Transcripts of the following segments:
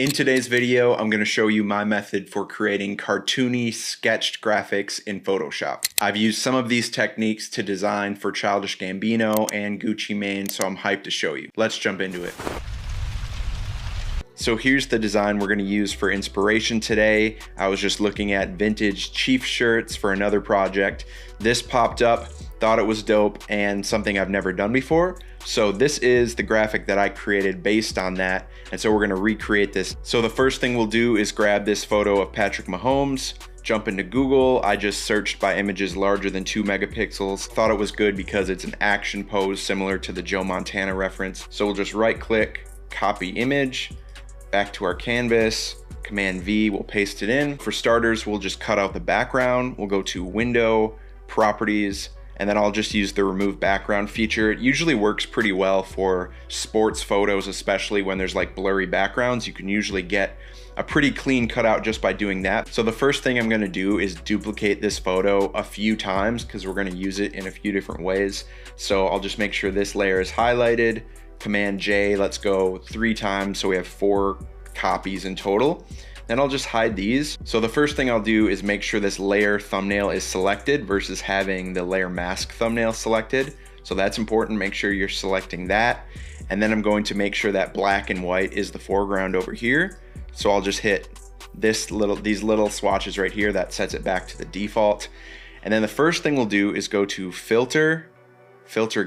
In today's video, I'm going to show you my method for creating cartoony sketched graphics in Photoshop. I've used some of these techniques to design for Childish Gambino and Gucci Mane, so I'm hyped to show you. Let's jump into it. So here's the design we're going to use for inspiration today. I was just looking at vintage Chief shirts for another project. This popped up, thought it was dope and something I've never done before. So this is the graphic that I created based on that. And so we're gonna recreate this. So the first thing we'll do is grab this photo of Patrick Mahomes, jump into Google. I just searched by images larger than 2 megapixels. Thought it was good because it's an action pose similar to the Joe Montana reference. So we'll just right click, copy image, back to our canvas, Command V, we'll paste it in. For starters, we'll just cut out the background. We'll go to Window, Properties, and then I'll just use the remove background feature. It usually works pretty well for sports photos, especially when there's like blurry backgrounds. You can usually get a pretty clean cutout just by doing that. So the first thing I'm gonna do is duplicate this photo a few times because we're gonna use it in a few different ways. So I'll just make sure this layer is highlighted. Command J, let's go 3 times so we have 4 copies in total. Then I'll just hide these. So the first thing I'll do is make sure this layer thumbnail is selected versus having the layer mask thumbnail selected. So that's important, make sure you're selecting that. And then I'm going to make sure that black and white is the foreground over here. So I'll just hit these little swatches right here, that sets it back to the default. And then the first thing we'll do is go to Filter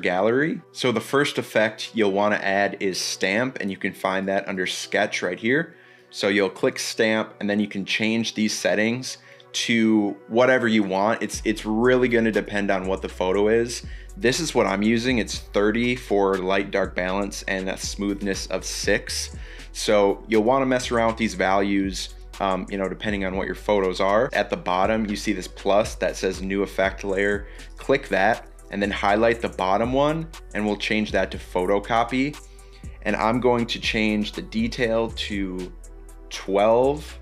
Gallery. So the first effect you'll want to add is Stamp, and you can find that under Sketch right here. So you'll click Stamp and then you can change these settings to whatever you want. It's really going to depend on what the photo is. This is what I'm using. It's 30 for light dark balance and a smoothness of 6. So you'll want to mess around with these values depending on what your photos are. At the bottom you see this plus that says new effect layer. Click that and then highlight the bottom one and we'll change that to photocopy. And I'm going to change the detail to 12,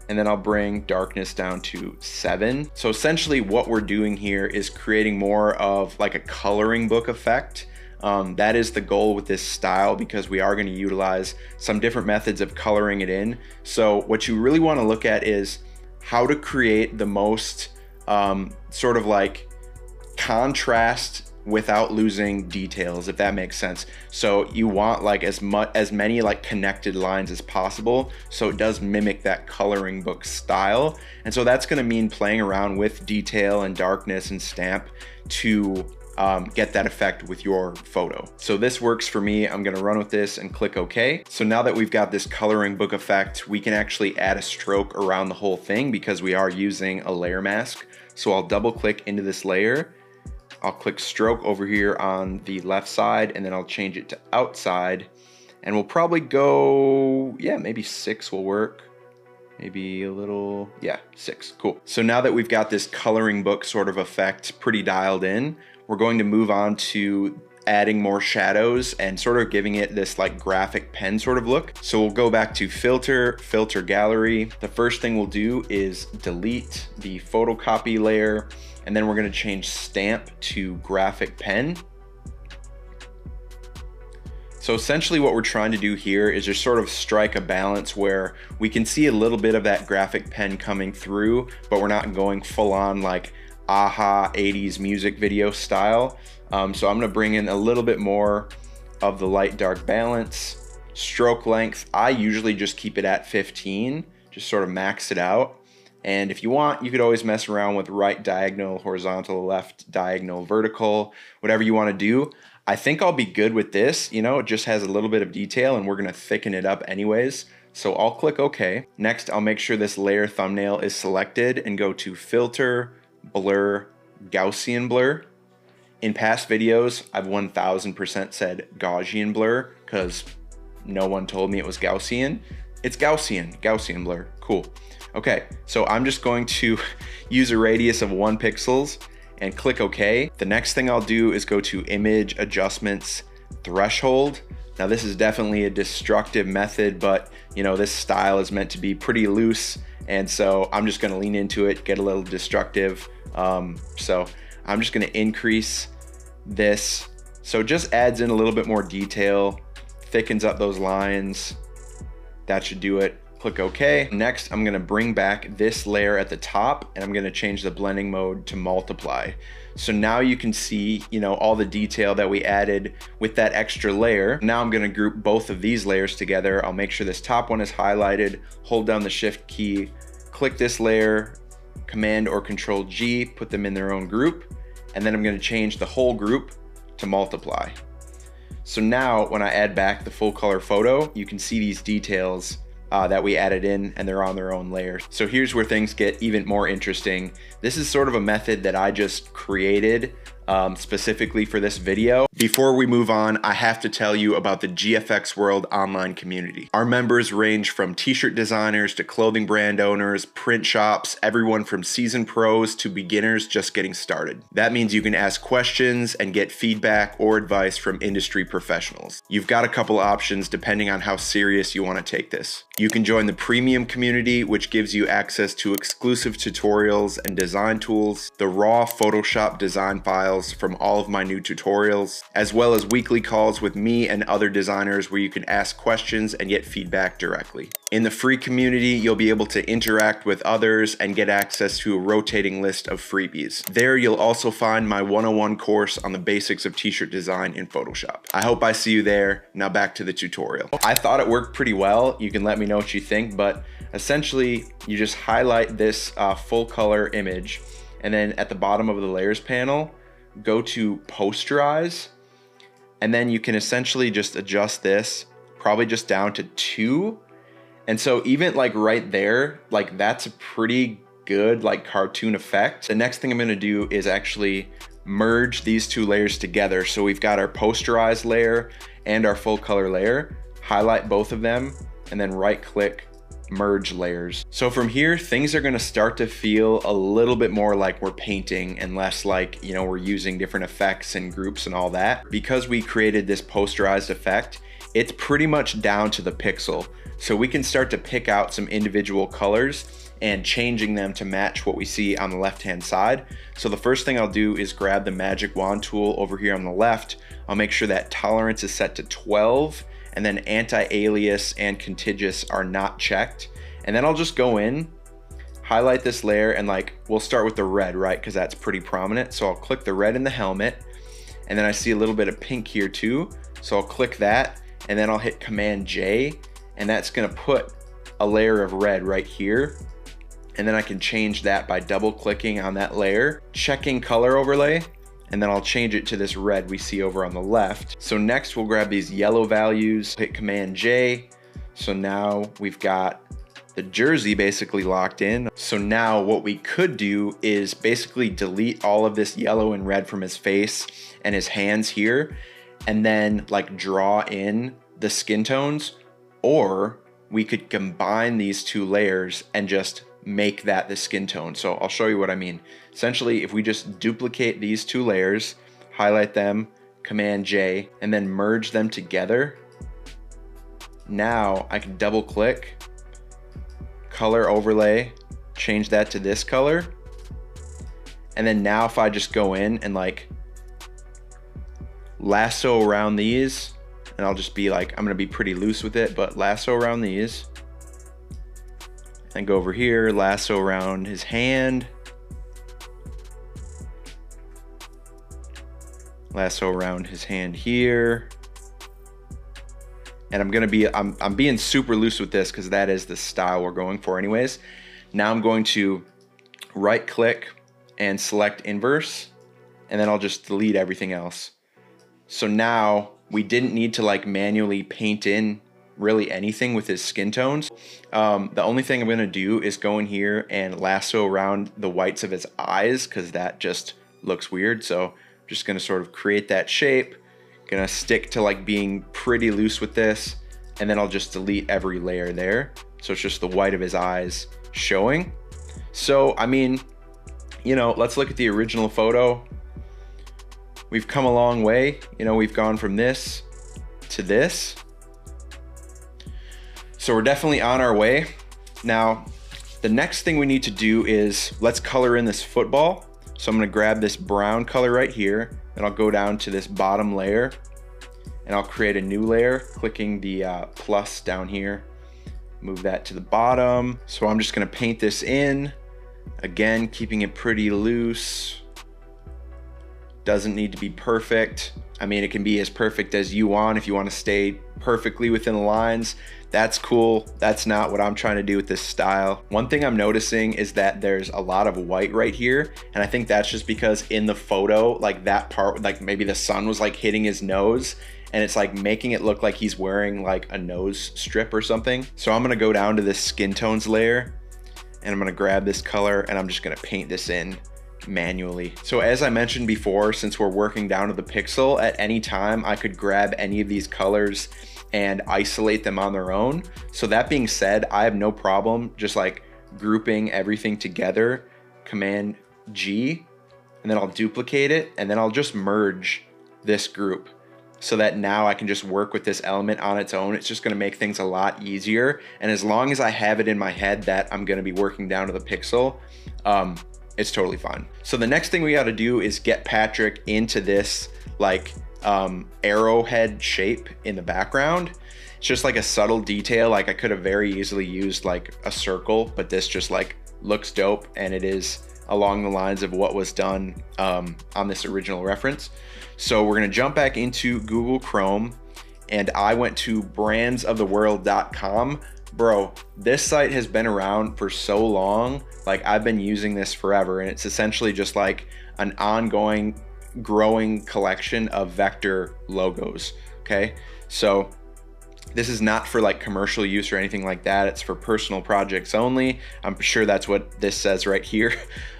and then I'll bring darkness down to 7. So essentially what we're doing here is creating more of like a coloring book effect. That is the goal with this style because we are going to utilize some different methods of coloring it in. So what you really want to look at is how to create the most sort of like contrast without losing details, if that makes sense. So you want like as many like connected lines as possible, so it does mimic that coloring book style. And so that's going to mean playing around with detail and darkness and stamp to get that effect with your photo. So this works for me. I'm going to run with this and click OK. So now that we've got this coloring book effect, we can actually add a stroke around the whole thing because we are using a layer mask. So I'll double click into this layer. I'll click stroke over here on the left side and then I'll change it to outside, and we'll probably go, yeah, maybe 6 will work. Maybe a little, yeah, 6, cool. So now that we've got this coloring book sort of effect pretty dialed in, we're going to move on to adding more shadows and sort of giving it this like graphic pen sort of look. So we'll go back to Filter Gallery. The first thing we'll do is delete the photocopy layer, and then we're going to change Stamp to Graphic Pen. So essentially what we're trying to do here is just sort of strike a balance where we can see a little bit of that graphic pen coming through, but we're not going full on like aha 80s music video style. So I'm gonna bring in a little bit more of the light dark balance. Stroke length, I usually just keep it at 15, just sort of max it out. And if you want, you could always mess around with right diagonal, horizontal, left diagonal, vertical, whatever you want to do. I think I'll be good with this. You know, it just has a little bit of detail and we're going to thicken it up anyways. So I'll click OK. Next, I'll make sure this layer thumbnail is selected and go to Filter, Blur, Gaussian Blur. In past videos, I've 1000% said Gaussian blur because no one told me it was Gaussian. It's Gaussian blur, cool. Okay, so I'm just going to use a radius of 1 pixels and click OK. The next thing I'll do is go to Image Adjustments, Threshold. Now this is definitely a destructive method, but you know, this style is meant to be pretty loose, and so I'm just gonna lean into it, get a little destructive. So I'm just gonna increase this. So it just adds in a little bit more detail, thickens up those lines. That should do it. Click OK. Next, I'm gonna bring back this layer at the top and I'm gonna change the blending mode to multiply. So now you can see, all the detail that we added with that extra layer. Now I'm gonna group both of these layers together. I'll make sure this top one is highlighted, hold down the Shift key, click this layer, Command or Control G, put them in their own group, and then I'm gonna change the whole group to multiply. So now when I add back the full color photo, you can see these details that we added in, and they're on their own layer. So here's where things get even more interesting. This is sort of a method that I just created specifically for this video. Before we move on, I have to tell you about the GFXWRLD online community. Our members range from t-shirt designers to clothing brand owners, print shops, everyone from seasoned pros to beginners just getting started. That means you can ask questions and get feedback or advice from industry professionals. You've got a couple options depending on how serious you want to take this. You can join the premium community, which gives you access to exclusive tutorials and design tools, the raw Photoshop design files from all of my new tutorials, as well as weekly calls with me and other designers where you can ask questions and get feedback directly. In the free community, you'll be able to interact with others and get access to a rotating list of freebies. There, you'll also find my 101 course on the basics of t-shirt design in Photoshop. I hope I see you there. Now back to the tutorial. I thought it worked pretty well. You can let me know what you think, but essentially you just highlight this full color image, and then at the bottom of the layers panel, go to posterize, and then you can essentially just adjust this probably just down to 2. And so even like right there, like that's a pretty good like cartoon effect. The next thing I'm gonna do is actually merge these 2 layers together. So we've got our posterized layer and our full color layer, highlight both of them, and then right click, merge layers. So from here, things are gonna start to feel a little bit more like we're painting and less like, we're using different effects and groups and all that. Because we created this posterized effect, it's pretty much down to the pixel. So we can start to pick out some individual colors and changing them to match what we see on the left-hand side. So the first thing I'll do is grab the magic wand tool over here on the left. I'll make sure that tolerance is set to 12, and then anti-alias and contiguous are not checked. And then I'll just go in, highlight this layer, and we'll start with the red, right? Because that's pretty prominent. So I'll click the red in the helmet, and then I see a little bit of pink here too. So I'll click that, and then I'll hit Command J, and that's gonna put a layer of red right here. And then I can change that by double clicking on that layer, checking color overlay, and then I'll change it to this red we see over on the left. So next we'll grab these yellow values, hit Command J. So now we've got the jersey basically locked in. So now what we could do is basically delete all of this yellow and red from his face and his hands here, and then draw in the skin tones, or we could combine these 2 layers and just make that the skin tone. So I'll show you what I mean. Essentially, if we just duplicate these 2 layers, highlight them, Command J, and then merge them together, now I can double click, color overlay, change that to this color, and then now if I just go in and lasso around these, and I'll just be I'm gonna be pretty loose with it, but lasso around these, and go over here, lasso around his hand, lasso around his hand here, and I'm being super loose with this because that is the style we're going for anyways. Now I'm going to right click and select inverse, and then I'll just delete everything else. So now we didn't need to manually paint in really anything with his skin tones. The only thing I'm gonna do is go in here and lasso around the whites of his eyes, because that just looks weird. So I'm just gonna sort of create that shape, gonna stick to being pretty loose with this, and then I'll just delete every layer there. So it's just the white of his eyes showing. So I mean, let's look at the original photo. We've come a long way. We've gone from this to this. So we're definitely on our way. Now, the next thing we need to do is let's color in this football. So I'm gonna grab this brown color right here, and I'll go down to this bottom layer, and I'll create a new layer, clicking the plus down here, move that to the bottom. So I'm just gonna paint this in. Again, keeping it pretty loose. Doesn't need to be perfect. I mean, it can be as perfect as you want. If you want to stay perfectly within the lines, that's cool. That's not what I'm trying to do with this style. One thing I'm noticing is that there's a lot of white right here. And I think that's just because in the photo, like that part, like maybe the sun was like hitting his nose and it's like making it look like he's wearing like a nose strip or something. So I'm gonna go down to this skin tones layer and I'm gonna grab this color and I'm just gonna paint this in manually. So as I mentioned before, since we're working down to the pixel, at any time I could grab any of these colors and isolate them on their own. So that being said, I have no problem just like grouping everything together, Command G, and then I'll duplicate it and then I'll just merge this group so that now I can just work with this element on its own. It's just gonna make things a lot easier. And as long as I have it in my head that I'm gonna be working down to the pixel, it's totally fine. So the next thing we gotta do is get Patrick into this like arrowhead shape in the background. It's just like a subtle detail. Like I could have very easily used like a circle, but this just like looks dope and it is along the lines of what was done on this original reference. So we're gonna jump back into Google Chrome and I went to brandsoftheworld.com. Bro, this site has been around for so long. Like I've been using this forever and it's essentially just like an ongoing growing collection of vector logos, okay? So this is not for like commercial use or anything like that. It's for personal projects only. I'm sure that's what this says right here.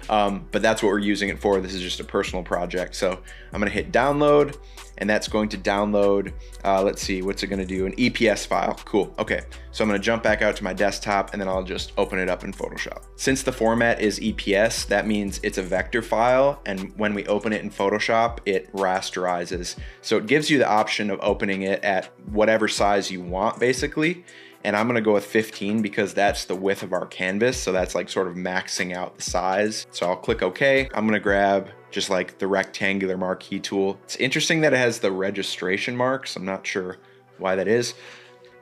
But that's what we're using it for. This is just a personal project. So I'm gonna hit download and that's going to download, let's see, what's it gonna do? An EPS file, cool, okay. So I'm gonna jump back out to my desktop and then I'll just open it up in Photoshop. Since the format is EPS, that means it's a vector file, and when we open it in Photoshop, it rasterizes. So it gives you the option of opening it at whatever size you want, basically. And I'm gonna go with 15 because that's the width of our canvas. So that's like sort of maxing out the size. So I'll click OK. I'm gonna grab just like the rectangular marquee tool. It's interesting that it has the registration marks. I'm not sure why that is.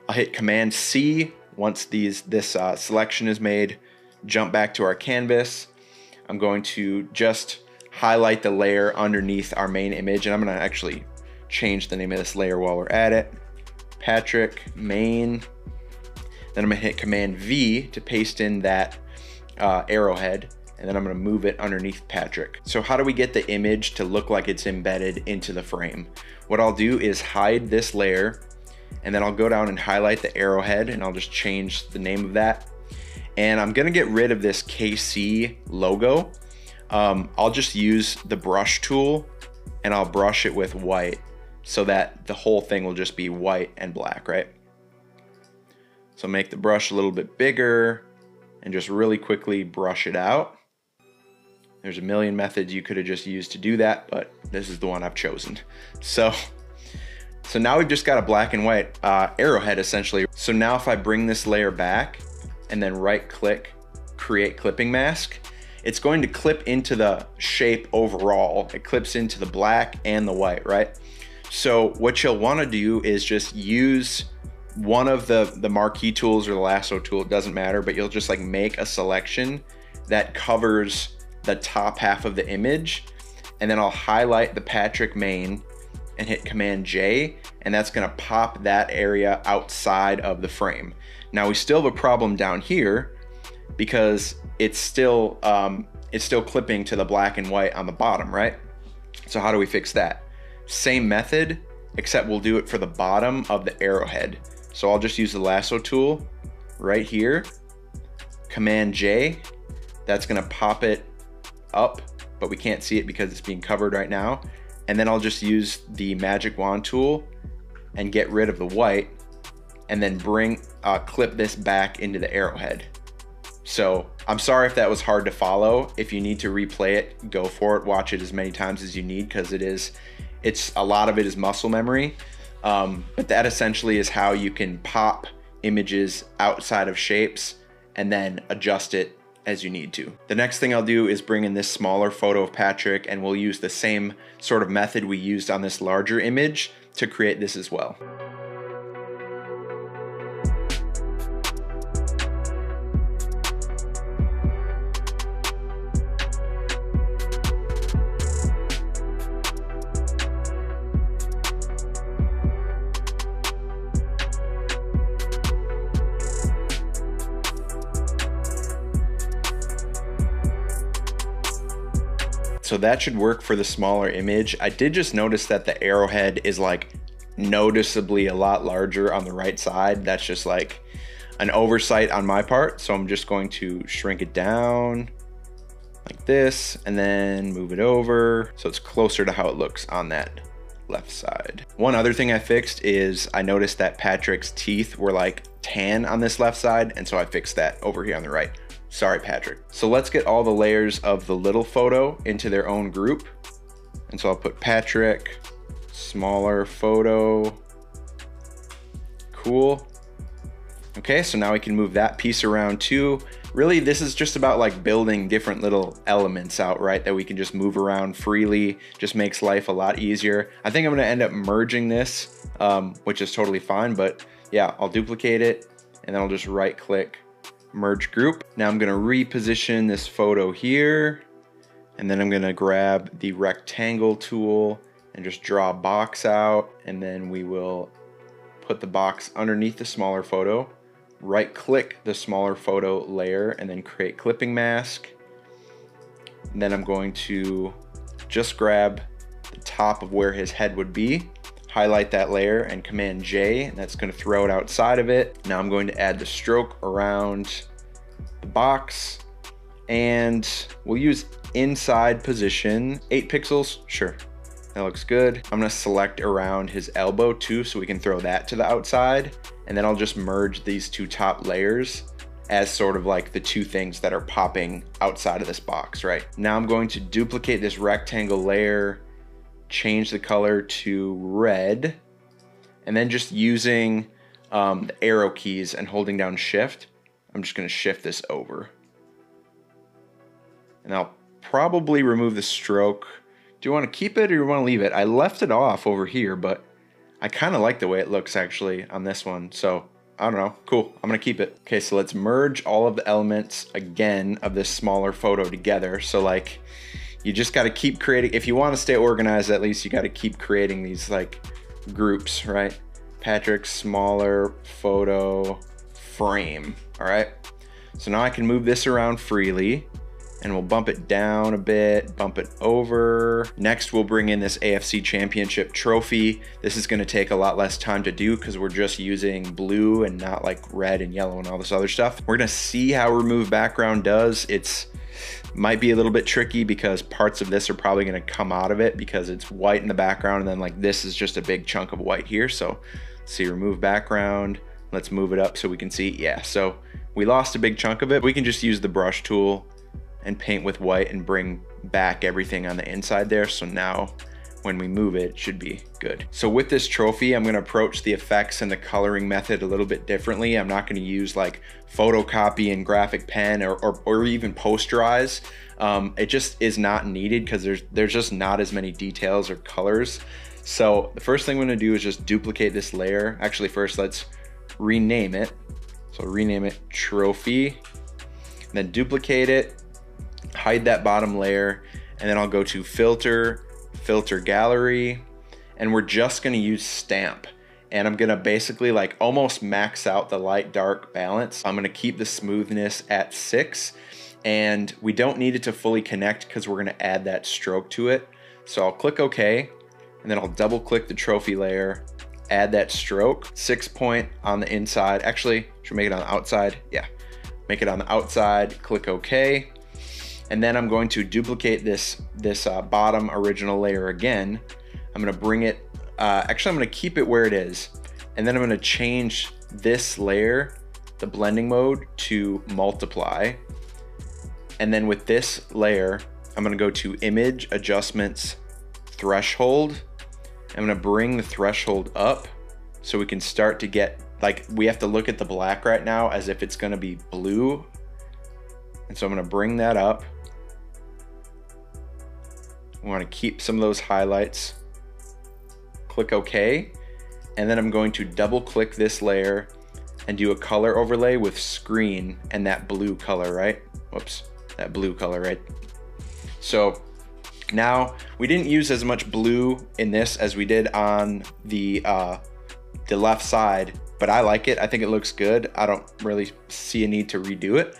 I'll hit Command C once this selection is made, jump back to our canvas. I'm going to just highlight the layer underneath our main image, and I'm gonna actually change the name of this layer while we're at it. Patrick main. Then I'm gonna hit Command V to paste in that arrowhead, and then I'm gonna move it underneath Patrick. So how do we get the image to look like it's embedded into the frame? What I'll do is hide this layer, and then I'll go down and highlight the arrowhead, and I'll just change the name of that. And I'm gonna get rid of this KC logo. I'll just use the brush tool, and I'll brush it with white so that the whole thing will just be white and black, right? So make the brush a little bit bigger and just really quickly brush it out. There's a million methods you could have just used to do that, but this is the one I've chosen. So now we've just got a black and white arrowhead essentially. So now if I bring this layer back and then right click, create clipping mask, it's going to clip into the shape overall. It clips into the black and the white, right? So what you'll wanna do is just use one of the marquee tools or the lasso tool, it doesn't matter, but you'll just like make a selection that covers the top half of the image. And then I'll highlight the Patrick main and hit Command J, and that's gonna pop that area outside of the frame. Now we still have a problem down here because it's still clipping to the black and white on the bottom, right? So how do we fix that? Same method, except we'll do it for the bottom of the arrowhead. So I'll just use the lasso tool right here, Command J, that's gonna pop it up, but we can't see it because it's being covered right now. And then I'll just use the magic wand tool and get rid of the white and then clip this back into the arrowhead. So I'm sorry if that was hard to follow. If you need to replay it, go for it. Watch it as many times as you need because a lot of it is muscle memory. But that essentially is how you can pop images outside of shapes and then adjust it as you need to. The next thing I'll do is bring in this smaller photo of Patrick, and we'll use the same sort of method we used on this larger image to create this as well. So that should work for the smaller image. I did just notice that the arrowhead is like noticeably a lot larger on the right side. That's just like an oversight on my part. So I'm just going to shrink it down like this and then move it over so it's closer to how it looks on that left side. One other thing I fixed is I noticed that Patrick's teeth were like tan on this left side, and so I fixed that over here on the right. Sorry, Patrick. So let's get all the layers of the little photo into their own group. And so I'll put Patrick, smaller photo, cool. Okay, so now we can move that piece around too. Really, this is just about like building different little elements out, right? That we can just move around freely, just makes life a lot easier. I think I'm gonna end up merging this, which is totally fine, but yeah, I'll duplicate it and then I'll just right click, merge group. Now I'm gonna reposition this photo here, and then I'm gonna grab the rectangle tool and just draw a box out, and then we will put the box underneath the smaller photo, right click the smaller photo layer, and then create clipping mask. And then I'm going to just grab the top of where his head would be, highlight that layer and Command J, and that's going to throw it outside of it. Now I'm going to add the stroke around the box, and we'll use inside position, 8 pixels, sure. That looks good. I'm gonna select around his elbow too, so we can throw that to the outside. And then I'll just merge these two top layers as sort of like the two things that are popping outside of this box, right? Now I'm going to duplicate this rectangle layer, change the color to red, and then just using the arrow keys and holding down shift, I'm just gonna shift this over. And I'll probably remove the stroke. Do you want to keep it or you want to leave it? I left it off over here, but I kind of like the way it looks actually on this one. So I don't know, cool, I'm gonna keep it. Okay, so let's merge all of the elements again of this smaller photo together. So like, you just gotta keep creating, if you wanna stay organized, at least you gotta keep creating these like groups, right? Patrick, smaller photo, frame, all right? So now I can move this around freely, and we'll bump it down a bit, bump it over. Next, we'll bring in this AFC Championship trophy. This is gonna take a lot less time to do because we're just using blue and not like red and yellow and all this other stuff. We're gonna see how remove background does. It's might be a little bit tricky because parts of this are probably gonna come out of it because it's white in the background, and then like this is just a big chunk of white here. So let's see, remove background. Let's move it up so we can see, yeah. So we lost a big chunk of it. We can just use the brush tool and paint with white and bring back everything on the inside there. So now when we move it, it should be good. So with this trophy, I'm gonna approach the effects and the coloring method a little bit differently. I'm not gonna use like photocopy and graphic pen or even posterize. It just is not needed because there's just not as many details or colors. So the first thing I'm gonna do is just duplicate this layer. Actually, first let's rename it. So rename it trophy, and then duplicate it, hide that bottom layer, and then I'll go to filter, filter gallery, and we're just gonna use stamp. And I'm gonna basically like almost max out the light dark balance. I'm gonna keep the smoothness at 6, and we don't need it to fully connect because we're gonna add that stroke to it. So I'll click OK, and then I'll double click the trophy layer, add that stroke, 6 point on the inside. Actually, should make it on the outside? Yeah, make it on the outside, click OK. And then I'm going to duplicate this bottom original layer again. I'm gonna bring it, actually I'm gonna keep it where it is. And then I'm gonna change this layer, the blending mode, to multiply. And then with this layer, I'm gonna go to image, adjustments, threshold. I'm gonna bring the threshold up so we can start to get, like, we have to look at the black right now as if it's gonna be blue. And so I'm gonna bring that up. I want to keep some of those highlights, click OK, and then I'm going to double click this layer and do a color overlay with screen and that blue color, right? Whoops, that blue color, right? So now we didn't use as much blue in this as we did on the left side, but I like it. I think it looks good. I don't really see a need to redo it.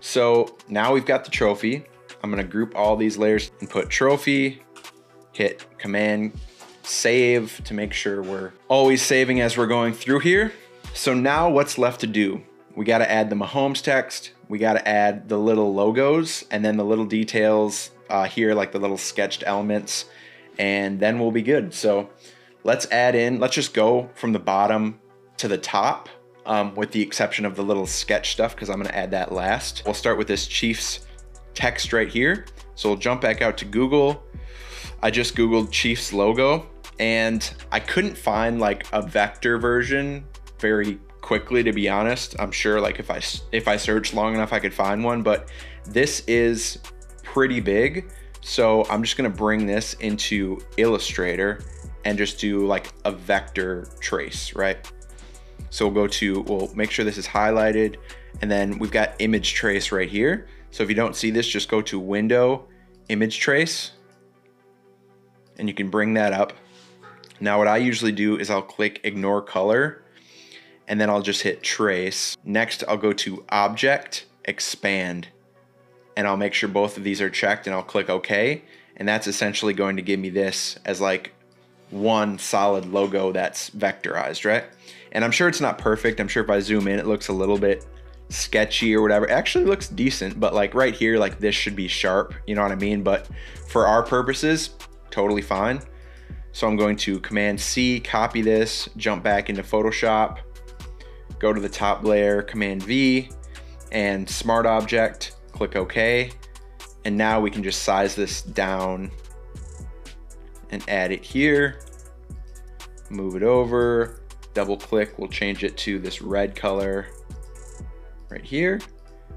So now we've got the trophy. I'm gonna group all these layers and put trophy, hit Command save to make sure we're always saving as we're going through here. So now what's left to do? We gotta add the MAHOMES text, we gotta add the little logos, and then the little details here, like the little sketched elements, and then we'll be good. So let's just go from the bottom to the top, with the exception of the little sketch stuff, because I'm gonna add that last. We'll start with this Chiefs text right here. So we'll jump back out to Google. I just Googled Chiefs logo, and I couldn't find like a vector version very quickly, to be honest. I'm sure like if I searched long enough I could find one, but this is pretty big. So I'm just gonna bring this into Illustrator and just do like a vector trace, right? So we'll make sure this is highlighted, and then we've got image trace right here. So if you don't see this, just go to Window, Image Trace, and you can bring that up. Now what I usually do is I'll click Ignore Color, and then I'll just hit Trace. Next, I'll go to Object, Expand, and I'll make sure both of these are checked, and I'll click OK, and that's essentially going to give me this as like one solid logo that's vectorized, right? And I'm sure it's not perfect. I'm sure if I zoom in, it looks a little bit sketchy or whatever. It actually looks decent, but like right here, like this should be sharp, you know what I mean? But for our purposes, totally fine. So I'm going to Command C, copy this, jump back into Photoshop, go to the top layer, Command V, and Smart Object, click OK. And now we can just size this down and add it here, move it over, double click, we'll change it to this red color right here.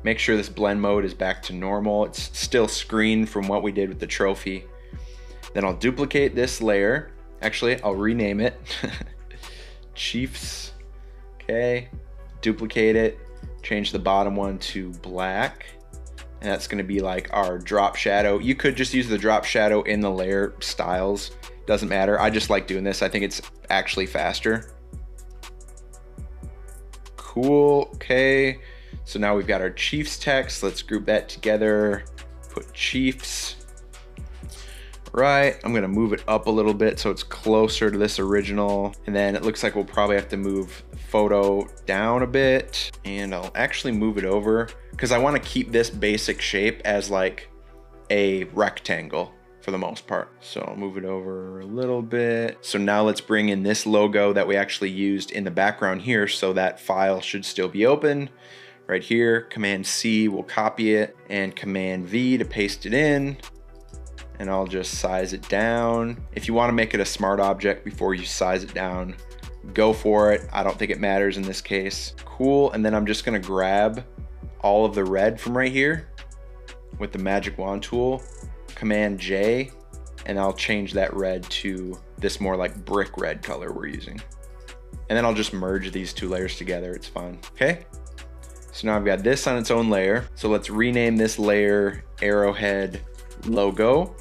Make sure this blend mode is back to normal. It's still screened from what we did with the trophy. Then I'll duplicate this layer. Actually, I'll rename it. Chiefs, okay. Duplicate it, change the bottom one to black. And that's gonna be like our drop shadow. You could just use the drop shadow in the layer styles. Doesn't matter, I just like doing this. I think it's actually faster. Cool, okay. So now we've got our Chiefs text. Let's group that together, put Chiefs. Right, I'm gonna move it up a little bit so it's closer to this original. And then it looks like we'll probably have to move the photo down a bit. And I'll actually move it over because I wanna keep this basic shape as like a rectangle for the most part. So I'll move it over a little bit. So now let's bring in this logo that we actually used in the background here, so that file should still be open. Right here, Command C will copy it, and Command V to paste it in. And I'll just size it down. If you want to make it a smart object before you size it down, go for it. I don't think it matters in this case. Cool, and then I'm just gonna grab all of the red from right here with the magic wand tool, Command J, and I'll change that red to this more like brick red color we're using. And then I'll just merge these two layers together, it's fine, okay? So now I've got this on its own layer. So let's rename this layer Arrowhead Logo.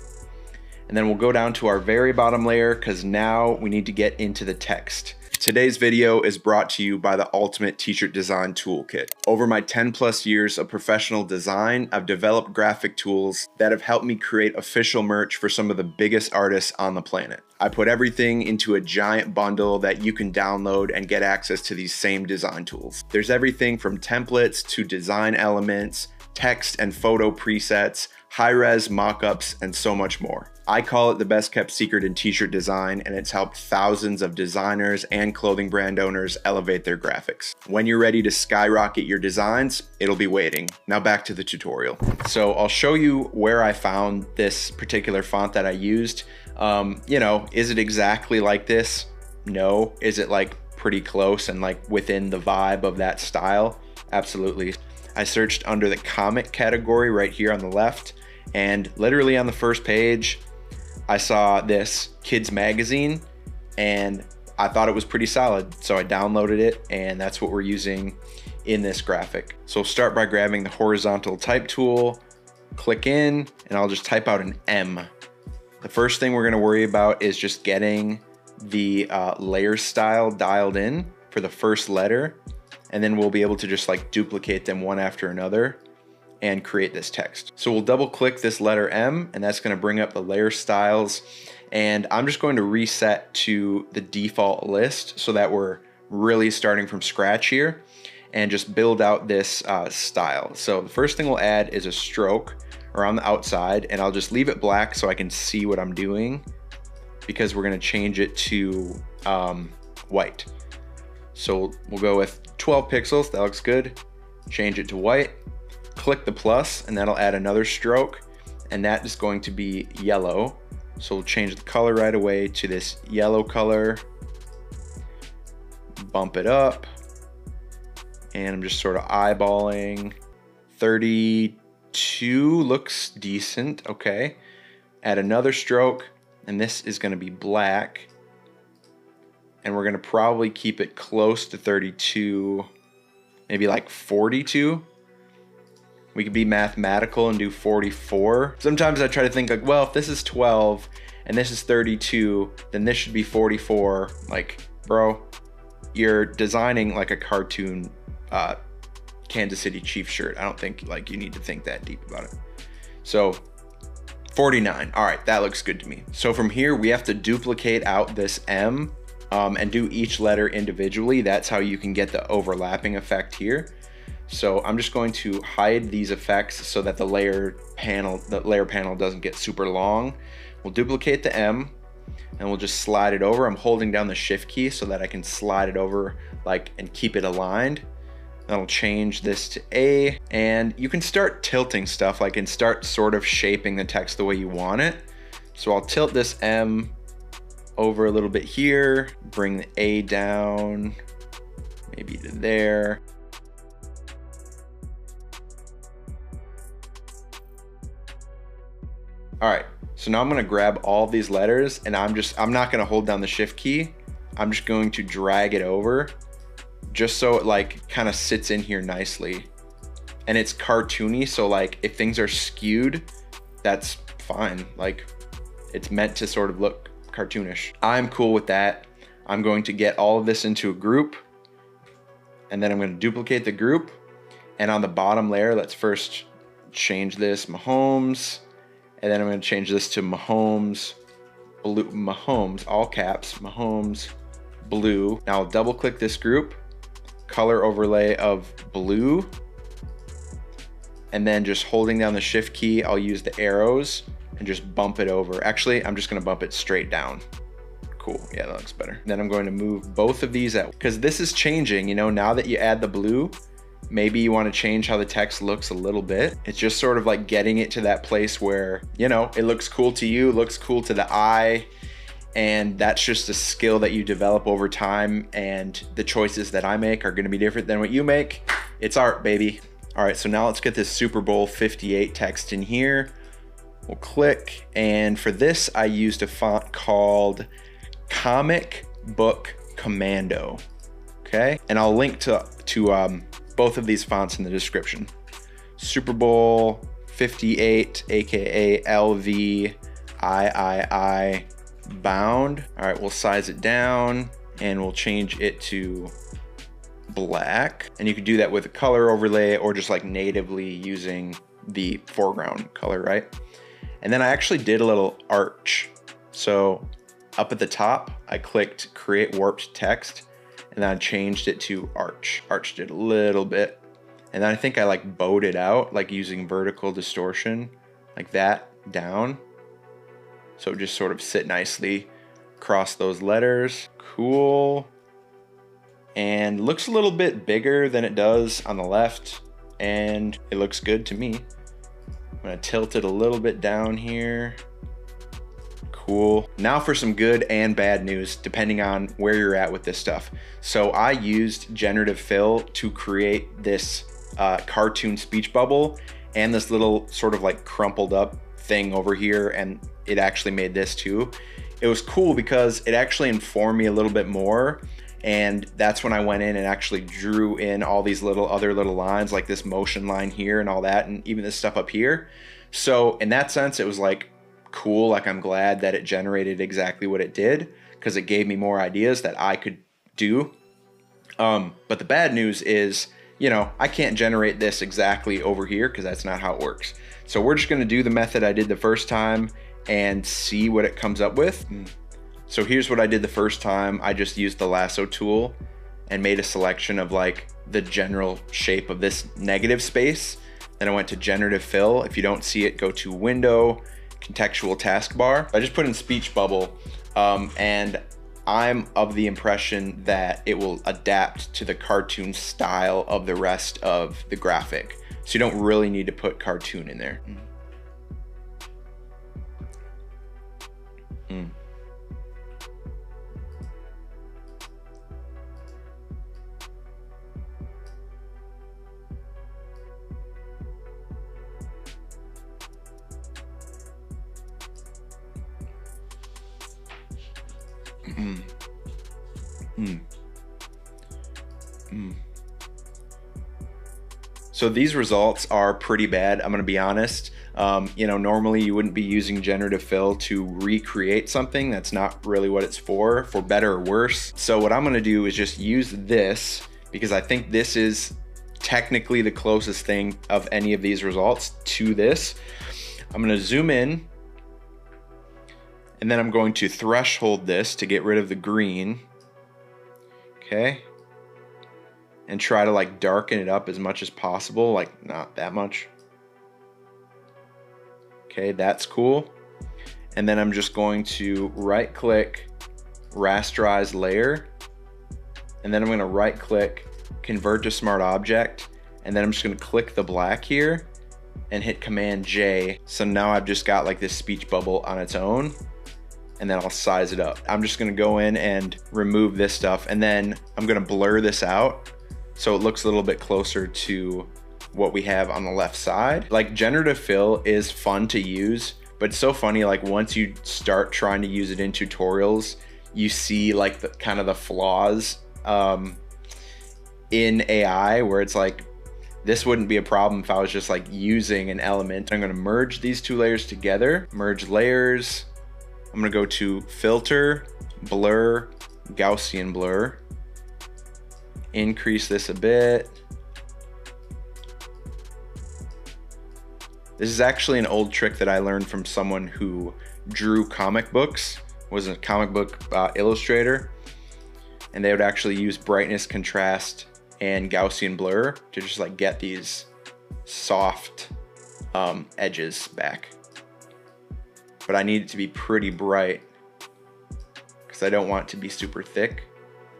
And then we'll go down to our very bottom layer because now we need to get into the text. Today's video is brought to you by the Ultimate T-Shirt Design Toolkit. Over my 10+ years of professional design, I've developed graphic tools that have helped me create official merch for some of the biggest artists on the planet. I put everything into a giant bundle that you can download and get access to these same design tools. There's everything from templates to design elements, text and photo presets, high-res mockups, and so much more. I call it the best kept secret in t-shirt design, and it's helped thousands of designers and clothing brand owners elevate their graphics. When you're ready to skyrocket your designs, it'll be waiting. Now back to the tutorial. So I'll show you where I found this particular font that I used. You know, is it exactly like this? No. Is it like pretty close and like within the vibe of that style? Absolutely. I searched under the comic category right here on the left, and literally on the first page, I saw this kids magazine and I thought it was pretty solid. So I downloaded it, and that's what we're using in this graphic. So start by grabbing the horizontal type tool, click in, and I'll just type out an M. The first thing we're gonna worry about is just getting the layer style dialed in for the first letter, and then we'll be able to just like duplicate them one after another and create this text. So we'll double click this letter M, and that's going to bring up the layer styles. And I'm just going to reset to the default list so that we're really starting from scratch here and just build out this style. So the first thing we'll add is a stroke around the outside, and I'll just leave it black so I can see what I'm doing, because we're going to change it to white. So we'll go with 12 pixels. That looks good. Change it to white. Click the plus, and that'll add another stroke, and that is going to be yellow. So we'll change the color right away to this yellow color. Bump it up, and I'm just sort of eyeballing. 32 looks decent. Okay. Add another stroke, and this is going to be black, and we're going to probably keep it close to 32, maybe like 42. We could be mathematical and do 44. Sometimes I try to think like, well, if this is 12 and this is 32, then this should be 44. Like, bro, you're designing like a cartoon Kansas City Chiefs shirt. I don't think like you need to think that deep about it. So 49. All right, that looks good to me. So from here, we have to duplicate out this M and do each letter individually. That's how you can get the overlapping effect here. So I'm just going to hide these effects so that the layer panel doesn't get super long. We'll duplicate the M, and we'll just slide it over. I'm holding down the shift key so that I can slide it over like and keep it aligned. Then I'll change this to A, and you can start tilting stuff like and start sort of shaping the text the way you want it. So I'll tilt this M over a little bit here, bring the A down, maybe to there. All right, so now I'm gonna grab all these letters, and I'm not gonna hold down the shift key. I'm just going to drag it over just so it like kind of sits in here nicely. And it's cartoony, so like if things are skewed, that's fine. Like it's meant to sort of look cartoonish. I'm cool with that. I'm going to get all of this into a group, and then I'm going to duplicate the group. And on the bottom layer, let's first change this MAHOMES. And then I'm going to change this to MAHOMES blue, MAHOMES, all caps, MAHOMES blue. Now I'll double click this group, color overlay of blue, and then just holding down the shift key, I'll use the arrows and just bump it over. Actually, I'm just going to bump it straight down. Cool. Yeah, that looks better. Then I'm going to move both of these out because this is changing, you know, now that you add the blue. Maybe you want to change how the text looks a little bit. It's just sort of like getting it to that place where, you know, it looks cool to you, looks cool to the eye, and that's just a skill that you develop over time, and the choices that I make are going to be different than what you make. It's art, baby. All right, so now let's get this Super Bowl 58 text in here. We'll click, and for this, I used a font called Comic Book Commando, okay? And I'll link to both of these fonts in the description. Super Bowl 58, aka LV III bound. All right, we'll size it down and we'll change it to black. And you could do that with a color overlay or just like natively using the foreground color, right? And then I actually did a little arch. So up at the top, I clicked create warped text, and then I changed it to arch. Arched it a little bit. And then I think I like bowed it out, like using vertical distortion, like that down. So just sort of sit nicely across those letters. Cool. And looks a little bit bigger than it does on the left, and it looks good to me. I'm gonna tilt it a little bit down here. Cool. Now for some good and bad news, depending on where you're at with this stuff. So I used generative fill to create this cartoon speech bubble and this little sort of like crumpled up thing over here, and it actually made this too. It was cool because it actually informed me a little bit more, and that's when I went in and actually drew in all these other little lines, like this motion line here and all that, and even this stuff up here. So in that sense, it was like cool. Like I'm glad that it generated exactly what it did, because it gave me more ideas that I could do. But the bad news is you know, I can't generate this exactly over here because that's not how it works. So we're just gonna do the method I did the first time and see what it comes up with. So here's what I did the first time. I just used the lasso tool and made a selection of like the general shape of this negative space. Then I went to generative fill. If you don't see it, go to window, contextual taskbar. I just put in speech bubble, and I'm of the impression that it will adapt to the cartoon style of the rest of the graphic. So you don't really need to put cartoon in there. So these results are pretty bad, I'm gonna be honest. You know, normally you wouldn't be using generative fill to recreate something. That's not really what it's for better or worse. So what I'm gonna do is just use this because I think this is technically the closest thing of any of these results to this. I'm gonna zoom in, and then I'm going to threshold this to get rid of the green. Okay. And try to like darken it up as much as possible, like not that much. Okay, that's cool. And then I'm just going to right click, rasterize layer. And then I'm gonna right click, convert to smart object. And then I'm just gonna click the black here and hit Command J. So now I've just got like this speech bubble on its own. And then I'll size it up. I'm just gonna go in and remove this stuff. And then I'm gonna blur this out so it looks a little bit closer to what we have on the left side. Like generative fill is fun to use, but it's so funny, like once you start trying to use it in tutorials, you see like the kind of the flaws in AI where it's like, this wouldn't be a problem if I was just like using an element. I'm gonna merge these two layers together, merge layers. I'm gonna go to filter, blur, Gaussian blur. Increase this a bit. This is actually an old trick that I learned from someone who drew comic books, was a comic book illustrator, and they would actually use brightness, contrast, and Gaussian blur to just like get these soft edges back. But I need it to be pretty bright because I don't want it to be super thick.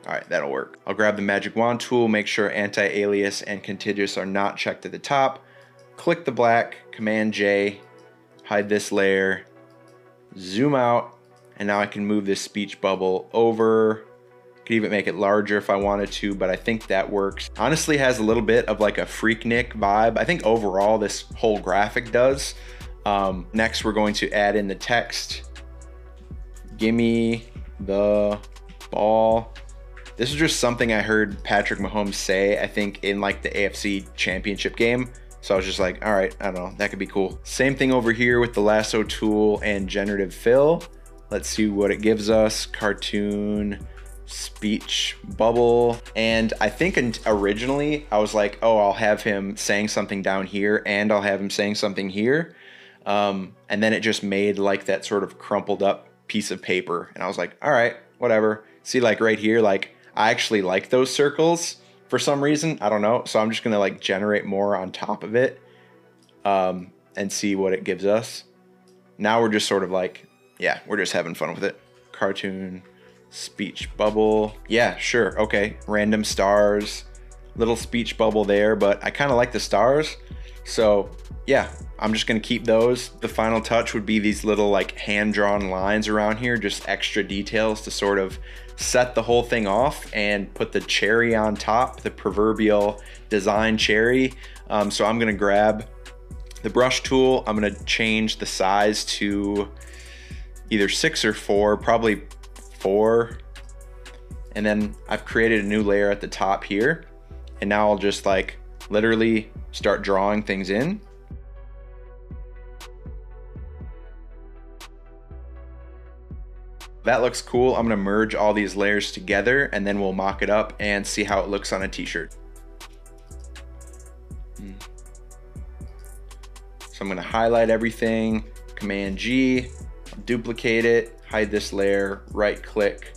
All right, that'll work. I'll grab the magic wand tool, make sure anti-alias and contiguous are not checked at the top. Click the black, Command J, hide this layer, zoom out, and now I can move this speech bubble over. Could even make it larger if I wanted to, but I think that works. Honestly, has a little bit of like a Freaknik vibe. I think overall this whole graphic does. Next, we're going to add in the text. Gimme the ball. This is just something I heard Patrick Mahomes say, I think in like the AFC championship game. So I was just like, all right, I don't know, that could be cool. Same thing over here with the lasso tool and generative fill. Let's see what it gives us. Cartoon, speech bubble. And I think originally I was like, oh, I'll have him saying something down here and I'll have him saying something here. And then it just made like that sort of crumpled up piece of paper. And I was like, all right, whatever. See, like right here, like I actually like those circles for some reason. I don't know. So I'm just gonna like generate more on top of it and see what it gives us. Now we're just sort of like, yeah, we're just having fun with it. Cartoon, speech bubble. Yeah, sure, okay. Random stars, little speech bubble there, but I kind of like the stars. So yeah, I'm just gonna keep those. The final touch would be these little like hand-drawn lines around here, just extra details to sort of set the whole thing off and put the cherry on top, the proverbial design cherry. So I'm gonna grab the brush tool. I'm gonna change the size to either 6 or 4, probably 4. And then I've created a new layer at the top here. And now I'll just like literally start drawing things in. That looks cool. I'm gonna merge all these layers together and then we'll mock it up and see how it looks on a t-shirt. So I'm gonna highlight everything, Command G, duplicate it, hide this layer, right click,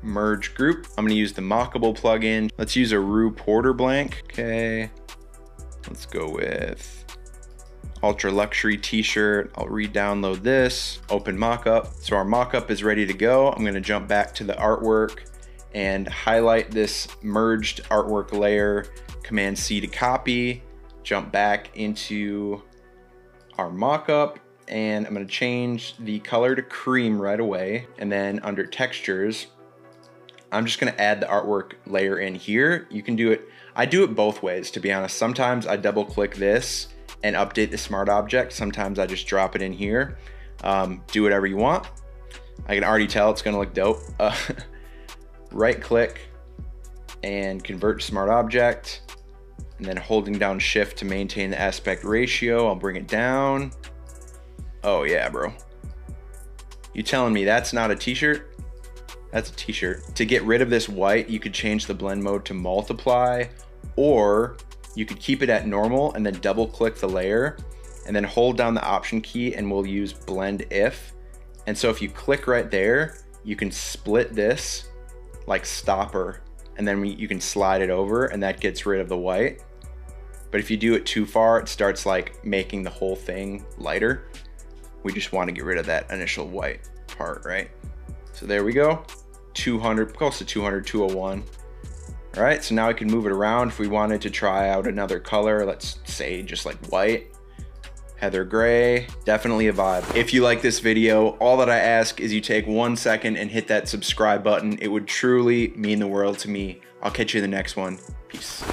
merge group. I'm gonna use the Mockable plugin. Let's use a Rue Porter blank. Okay, let's go with Ultra Luxury t-shirt. I'll re-download this, open mockup. So our mockup is ready to go. I'm gonna jump back to the artwork and highlight this merged artwork layer, Command C to copy, jump back into our mockup, and I'm gonna change the color to cream right away. And then under textures, I'm just gonna add the artwork layer in here. You can do it, I do it both ways, to be honest. Sometimes I double click this and update the smart object. Sometimes I just drop it in here. Do whatever you want. I can already tell it's gonna look dope. Right click and convert to smart object, and then holding down shift to maintain the aspect ratio, I'll bring it down. Oh yeah, bro. You telling me that's not a t-shirt? That's a t-shirt. To get rid of this white, you could change the blend mode to multiply, or you could keep it at normal and then double click the layer and then hold down the option key, and we'll use blend if. And so if you click right there, you can split this like stopper, and then you can slide it over, and that gets rid of the white. But if you do it too far, it starts like making the whole thing lighter. We just want to get rid of that initial white part, right? So there we go, 200, close to 200, 201. All right, so now we can move it around. If we wanted to try out another color, let's say just like white, heather gray, definitely a vibe. If you like this video, all that I ask is you take 1 second and hit that subscribe button. It would truly mean the world to me. I'll catch you in the next one. Peace.